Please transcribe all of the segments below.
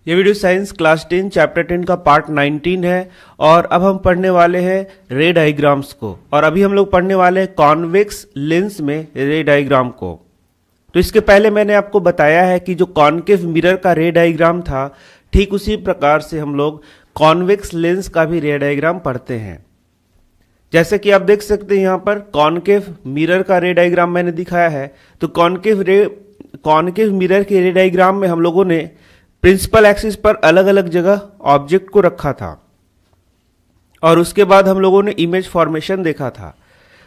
ये video science class 10 chapter 10 का part 19 है और अब हम पढ़ने वाले हैं रे डायग्राम्स को। और अभी हम लोग पढ़ने वाले हैं कॉन्वेक्स लेंस में रे डायग्राम को। तो इसके पहले मैंने आपको बताया है कि जो कॉन्केव मिरर का रे डायग्राम था, ठीक उसी प्रकार से हम लोग कॉन्वेक्स लेंस का भी रे डायग्राम पढ़ते हैं। जैसे कि आप देख सकते हैं यहाँ पर कॉन्केव मिरर का रे डायग्राम मैंने दिखाया है। तो कॉन्केव मिरर के रे डायग्राम में हम लोगों ने प्रिंसिपल एक्सिस पर अलग अलग जगह ऑब्जेक्ट को रखा था और उसके बाद हम लोगों ने इमेज फॉर्मेशन देखा था।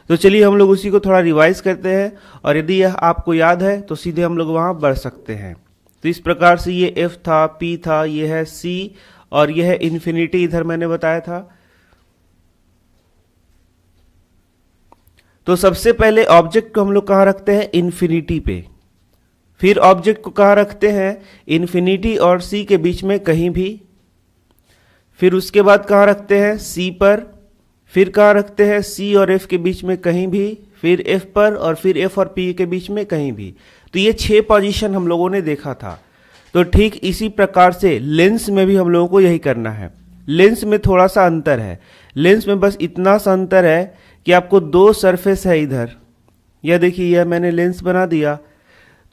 तो चलिए हम लोग उसी को थोड़ा रिवाइज करते हैं और यदि यह आपको याद है तो सीधे हम लोग वहां बढ़ सकते हैं। तो इस प्रकार से ये F था, P था, ये है C और यह है इन्फिनिटी, इधर मैंने बताया था। तो सबसे पहले ऑब्जेक्ट को हम लोग कहाँ रखते हैं? इन्फिनिटी पे। फिर ऑब्जेक्ट को कहाँ रखते हैं? इन्फिनिटी और C के बीच में कहीं भी। फिर उसके बाद कहाँ रखते हैं? C पर। फिर कहाँ रखते हैं? C और F के बीच में कहीं भी। फिर F पर और फिर F और P के बीच में कहीं भी। तो ये 6 पोजीशन हम लोगों ने देखा था। तो ठीक इसी प्रकार से लेंस में भी हम लोगों को यही करना है। लेंस में थोड़ा सा अंतर है। लेंस में बस इतना सा अंतर है कि आपको 2 सरफेस है इधर। यह देखिए, यह मैंने लेंस बना दिया।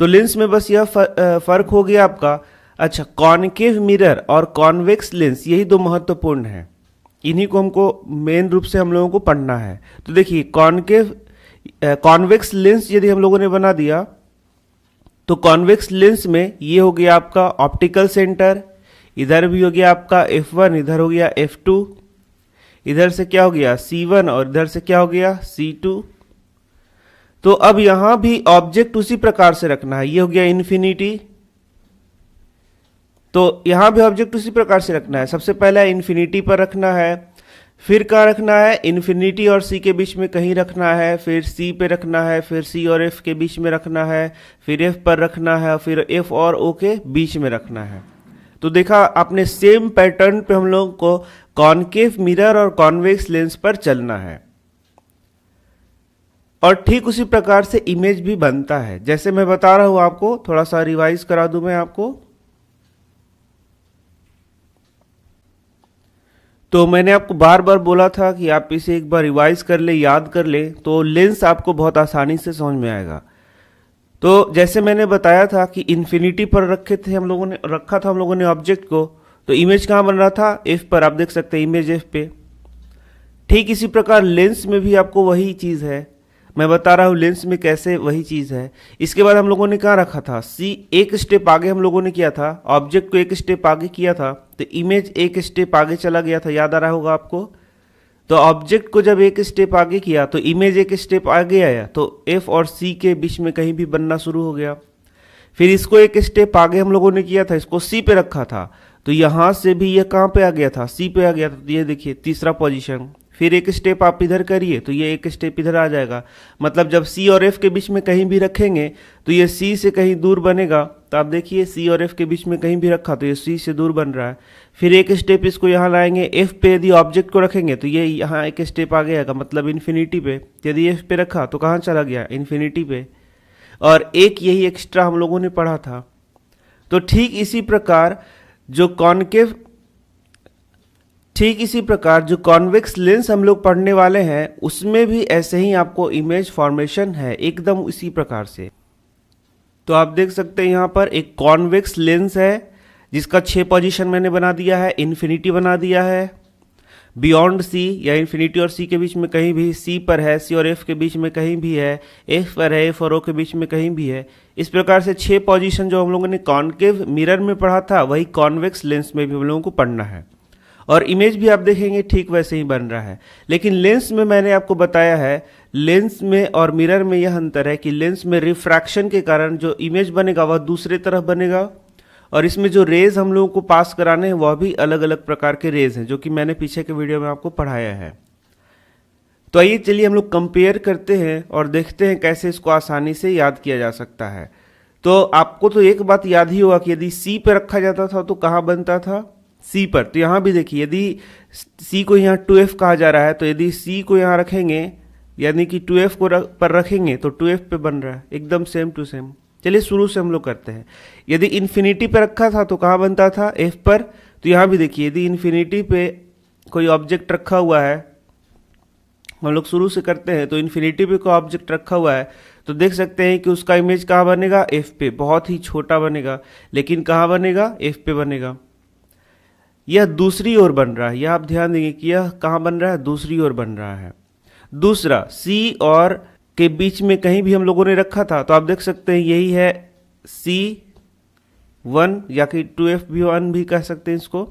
तो लेंस में बस यह फर्क हो गया आपका। अच्छा, कॉनकेव मिरर और कॉन्वेक्स लेंस, यही 2 महत्वपूर्ण हैं। इन्हीं को हमको मेन रूप से हम लोगों को पढ़ना है। तो देखिए, कॉन्वेक्स लेंस यदि हम लोगों ने बना दिया तो कॉन्वेक्स लेंस में ये हो गया आपका ऑप्टिकल सेंटर, इधर भी हो गया आपका F1, इधर हो गया F2, इधर से क्या हो गया C1 और इधर से क्या हो गया C2। तो अब यहां भी ऑब्जेक्ट उसी प्रकार से रखना है। ये हो गया इन्फिनिटी, तो यहां भी ऑब्जेक्ट उसी प्रकार से रखना है। सबसे पहले इन्फिनिटी पर रखना है, फिर कहाँ रखना है? इन्फिनिटी और C के बीच में कहीं रखना है, फिर C पे रखना है, फिर C और F के बीच में रखना है, फिर F पर रखना है, फिर F और O के बीच में रखना है। तो देखा आपने, सेम पैटर्न पे हम लोग को कॉनकेव मिरर और कॉन्वेक्स लेंस पर चलना है। और ठीक उसी प्रकार से इमेज भी बनता है। जैसे मैं बता रहा हूं आपको, थोड़ा सा रिवाइज करा दूं मैं आपको। तो मैंने आपको बार बार बोला था कि आप इसे एक बार रिवाइज कर ले, याद कर ले, तो लेंस आपको बहुत आसानी से समझ में आएगा। तो जैसे मैंने बताया था कि इन्फिनिटी पर रखा था हम लोगों ने ऑब्जेक्ट को, तो इमेज कहाँ बन रहा था? F पर। आप देख सकते हैं इमेज F पे। ठीक इसी प्रकार लेंस में भी आपको वही चीज है। मैं बता रहा हूं लेंस में कैसे वही चीज है। इसके बाद हम लोगों ने कहाँ रखा था? एक स्टेप आगे हम लोगों ने किया था, ऑब्जेक्ट को एक स्टेप आगे किया था, तो इमेज एक स्टेप आगे चला गया था। याद आ रहा होगा आपको। तो ऑब्जेक्ट को जब एक स्टेप आगे किया तो इमेज एक स्टेप आगे आया, तो F और C के बीच में कहीं भी बनना शुरू हो गया। फिर इसको एक स्टेप आगे हम लोगों ने किया था, इसको C पे रखा था, तो यहां से भी यह कहां पे आ गया था? C पे आ गया था। तो ये देखिए तीसरा पोजीशन। फिर एक स्टेप आप इधर करिए तो ये एक स्टेप इधर आ जाएगा। मतलब जब C और F के बीच में कहीं भी रखेंगे तो ये C से कहीं दूर बनेगा। तो आप देखिए, C और F के बीच में कहीं भी रखा तो ये C से दूर बन रहा है। फिर एक स्टेप इसको यहाँ लाएंगे, F पे यदि ऑब्जेक्ट को रखेंगे तो ये यहाँ एक स्टेप आ गया, मतलब इन्फिनिटी पे। यदि F पे रखा तो कहाँ चला गया? इन्फिनिटी पे। और एक यही एक्स्ट्रा हम लोगों ने पढ़ा था। तो ठीक इसी प्रकार जो कॉन्वेक्स लेंस हम लोग पढ़ने वाले हैं, उसमें भी ऐसे ही आपको इमेज फॉर्मेशन है, एकदम उसी प्रकार से। तो आप देख सकते हैं यहाँ पर एक कॉन्वेक्स लेंस है जिसका 6 पोजीशन मैंने बना दिया है। इन्फिनिटी बना दिया है, बियॉन्ड C या इन्फिनिटी और C के बीच में कहीं भी, C पर है, C और F के बीच में कहीं भी है, F पर है, F और O के बीच में कहीं भी है। इस प्रकार से 6 पोजीशन जो हम लोगों ने कॉन्केव मिरर में पढ़ा था, वही कॉन्वेक्स लेंस में भी हम लोगों को पढ़ना है। और इमेज भी आप देखेंगे ठीक वैसे ही बन रहा है। लेकिन लेंस में मैंने आपको बताया है, लेंस में और मिरर में यह अंतर है कि लेंस में रिफ्रैक्शन के कारण जो इमेज बनेगा वह दूसरे तरफ बनेगा, और इसमें जो रेज हम लोगों को पास कराने हैं वह भी अलग अलग प्रकार के रेज हैं, जो कि मैंने पीछे के वीडियो में आपको पढ़ाया है। तो आइए चलिए हम लोग कंपेयर करते हैं और देखते हैं कैसे इसको आसानी से याद किया जा सकता है। तो आपको तो एक बात याद ही होगा कि यदि C पर रखा जाता था तो कहाँ बनता था? C पर। तो यहाँ भी देखिए, यदि C को यहाँ 2F कहा जा रहा है, तो यदि C को यहाँ रखेंगे यानी कि 2F को पर रखेंगे तो 2F पे बन रहा है, एकदम सेम टू सेम। चलिए शुरू से हम लोग करते हैं। यदि इन्फिनिटी पे रखा था तो कहाँ बनता था, एफ पर। तो यहाँ भी देखिए, यदि इन्फिनिटी पे कोई ऑब्जेक्ट रखा हुआ है, हम लोग शुरू से करते हैं, तो इन्फिनिटी पे कोई ऑब्जेक्ट रखा हुआ है तो देख सकते हैं कि उसका इमेज कहाँ बनेगा, एफ पे। बहुत ही छोटा बनेगा, लेकिन कहाँ बनेगा, एफ पे बनेगा। यह दूसरी ओर बन रहा है, यह आप ध्यान देंगे कि यह कहाँ बन रहा है, दूसरी ओर बन रहा है। दूसरा, सी और के बीच में कहीं भी हम लोगों ने रखा था तो आप देख सकते हैं यही है C1 या कि 2F1 भी कह सकते हैं इसको,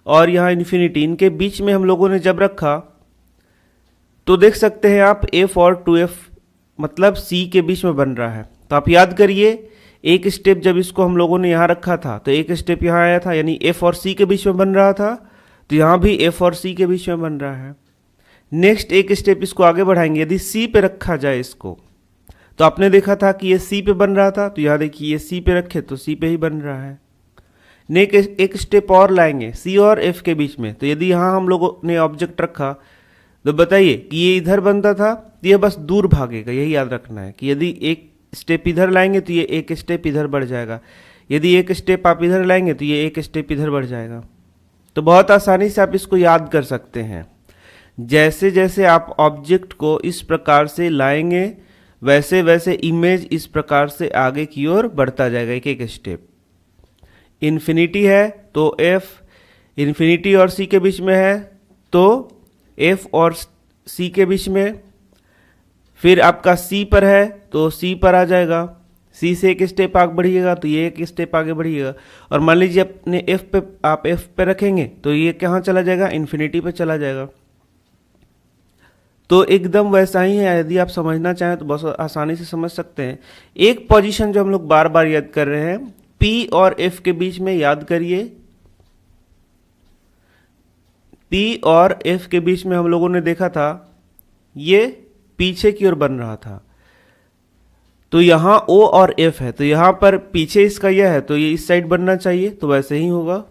और यहाँ इन्फिनिटी, इनके बीच में हम लोगों ने जब रखा तो देख सकते हैं आप F और 2F मतलब C के बीच में बन रहा है। तो आप याद करिए, एक स्टेप जब इसको हम लोगों ने यहाँ रखा था तो एक स्टेप यहाँ आया था, यानी F और C के बीच में बन रहा था, तो यहाँ भी F और C के बीच में बन रहा है। नेक्स्ट एक स्टेप इसको आगे बढ़ाएंगे, यदि C पे रखा जाए इसको, तो आपने देखा था कि ये C पे बन रहा था, तो यहाँ देखिए ये C पे रखे तो C पे ही बन रहा है। नेक्स्ट एक स्टेप और लाएंगे C और F के बीच में, तो यदि यहाँ हम लोगों ने ऑब्जेक्ट रखा तो बताइए कि ये इधर बनता था, तो ये बस दूर भागेगा। यही याद रखना है कि यदि एक स्टेप इधर लाएंगे तो ये एक स्टेप इधर बढ़ जाएगा, यदि एक स्टेप आप इधर लाएंगे तो ये एक स्टेप इधर बढ़ जाएगा। तो बहुत आसानी से आप इसको याद कर सकते हैं। जैसे जैसे आप ऑब्जेक्ट को इस प्रकार से लाएंगे वैसे वैसे इमेज इस प्रकार से आगे की ओर बढ़ता जाएगा, एक एक स्टेप। इन्फिनिटी है तो F, इन्फिनिटी और C के बीच में है तो F और C के बीच में, फिर आपका C पर है तो C पर आ जाएगा, C से एक स्टेप आगे बढ़िएगा तो ये एक स्टेप आगे बढ़िएगा, और मान लीजिए अपने F पे आप F पे रखेंगे तो ये कहाँ चला जाएगा, इन्फिनिटी पे चला जाएगा। तो एकदम वैसा ही है, यदि आप समझना चाहें तो बहुत आसानी से समझ सकते हैं। एक पोजीशन जो हम लोग बार बार याद कर रहे हैं, P और F के बीच में याद करिए, P और F के बीच में हम लोगों ने देखा था ये पीछे की ओर बन रहा था, तो यहाँ O और F है, तो यहाँ पर पीछे इसका यह है तो ये इस साइड बनना चाहिए, तो वैसे ही होगा।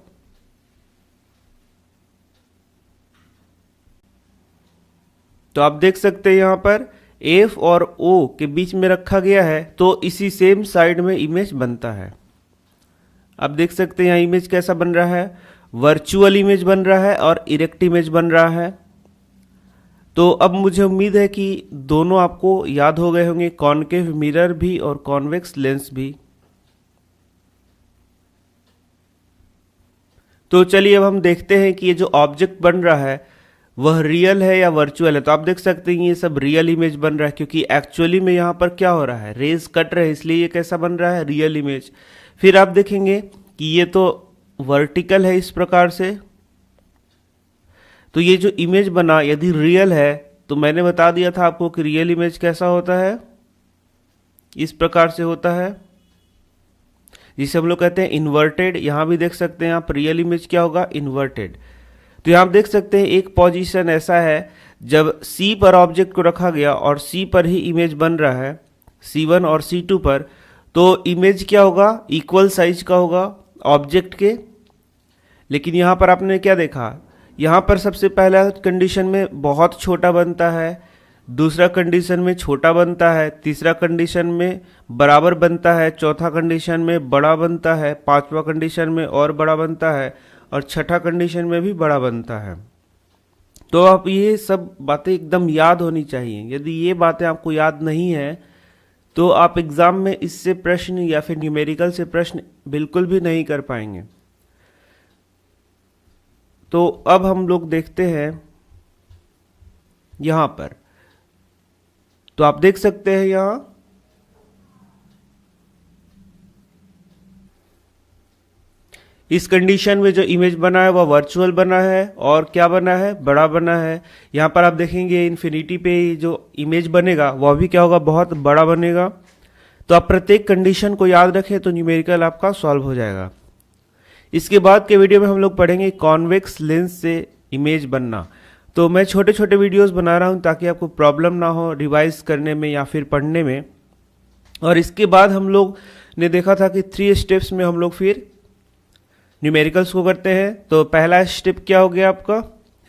तो आप देख सकते हैं यहाँ पर F और O के बीच में रखा गया है तो इसी सेम साइड में इमेज बनता है। आप देख सकते हैं यहाँ इमेज कैसा बन रहा है, वर्चुअल इमेज बन रहा है और इरेक्ट इमेज बन रहा है। तो अब मुझे उम्मीद है कि दोनों आपको याद हो गए होंगे, कॉनकेव मिरर भी और कॉन्वेक्स लेंस भी। तो चलिए अब हम देखते हैं कि ये जो ऑब्जेक्ट बन रहा है वह रियल है या वर्चुअल है। तो आप देख सकते हैं ये सब रियल इमेज बन रहा है, क्योंकि एक्चुअली में यहाँ पर क्या हो रहा है, रेज कट रहे हैं, इसलिए ये कैसा बन रहा है, रियल इमेज। फिर आप देखेंगे कि ये तो वर्टिकल है इस प्रकार से, तो ये जो इमेज बना यदि रियल है तो मैंने बता दिया था आपको कि रियल इमेज कैसा होता है, इस प्रकार से होता है, जिसे हम लोग कहते हैं इन्वर्टेड। यहां भी देख सकते हैं आप रियल इमेज क्या होगा, इन्वर्टेड। तो यहां आप देख सकते हैं एक पोजीशन ऐसा है जब C पर ऑब्जेक्ट को रखा गया और C पर ही इमेज बन रहा है, C1 और C2 पर, तो इमेज क्या होगा, इक्वल साइज का होगा ऑब्जेक्ट के। लेकिन यहाँ पर आपने क्या देखा, यहाँ पर सबसे पहला कंडीशन में बहुत छोटा बनता है, दूसरा कंडीशन में छोटा बनता है, तीसरा कंडीशन में बराबर बनता है, चौथा कंडीशन में बड़ा बनता है, पांचवा कंडीशन में और बड़ा बनता है, और छठा कंडीशन में भी बड़ा बनता है। तो आप ये सब बातें एकदम याद होनी चाहिए। यदि ये बातें आपको याद नहीं है तो आप एग्जाम में इससे प्रश्न या फिर न्यूमेरिकल से प्रश्न बिल्कुल भी नहीं कर पाएंगे। तो अब हम लोग देखते हैं यहां पर, तो आप देख सकते हैं यहां इस कंडीशन में जो इमेज बना है वह वर्चुअल बना है और क्या बना है, बड़ा बना है। यहां पर आप देखेंगे इन्फिनिटी पे जो इमेज बनेगा वह भी क्या होगा, बहुत बड़ा बनेगा। तो आप प्रत्येक कंडीशन को याद रखें तो न्यूमेरिकल आपका सॉल्व हो जाएगा। इसके बाद के वीडियो में हम लोग पढ़ेंगे कॉन्वेक्स लेंस से इमेज बनना। तो मैं छोटे छोटे वीडियोस बना रहा हूं ताकि आपको प्रॉब्लम ना हो रिवाइज करने में या फिर पढ़ने में। और इसके बाद हम लोग ने देखा था कि 3 स्टेप्स में हम लोग फिर न्यूमेरिकल्स को करते हैं। तो पहला स्टेप क्या हो गया आपका,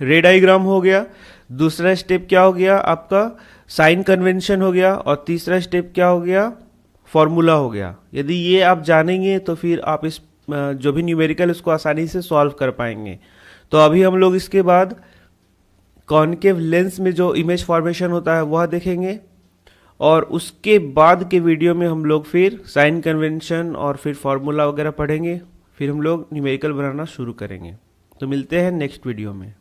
रे डायग्राम हो गया। दूसरा स्टेप क्या हो गया आपका, साइन कन्वेंशन हो गया। और तीसरा स्टेप क्या हो गया, फॉर्मूला हो गया। यदि ये आप जानेंगे तो फिर आप इस जो भी न्यूमेरिकल उसको आसानी से सॉल्व कर पाएंगे। तो अभी हम लोग इसके बाद कॉनकेव लेंस में जो इमेज फॉर्मेशन होता है वह देखेंगे, और उसके बाद के वीडियो में हम लोग फिर साइन कन्वेंशन और फिर फॉर्मूला वगैरह पढ़ेंगे। फिर हम लोग न्यूमेरिकल बनाना शुरू करेंगे। तो मिलते हैं नेक्स्ट वीडियो में।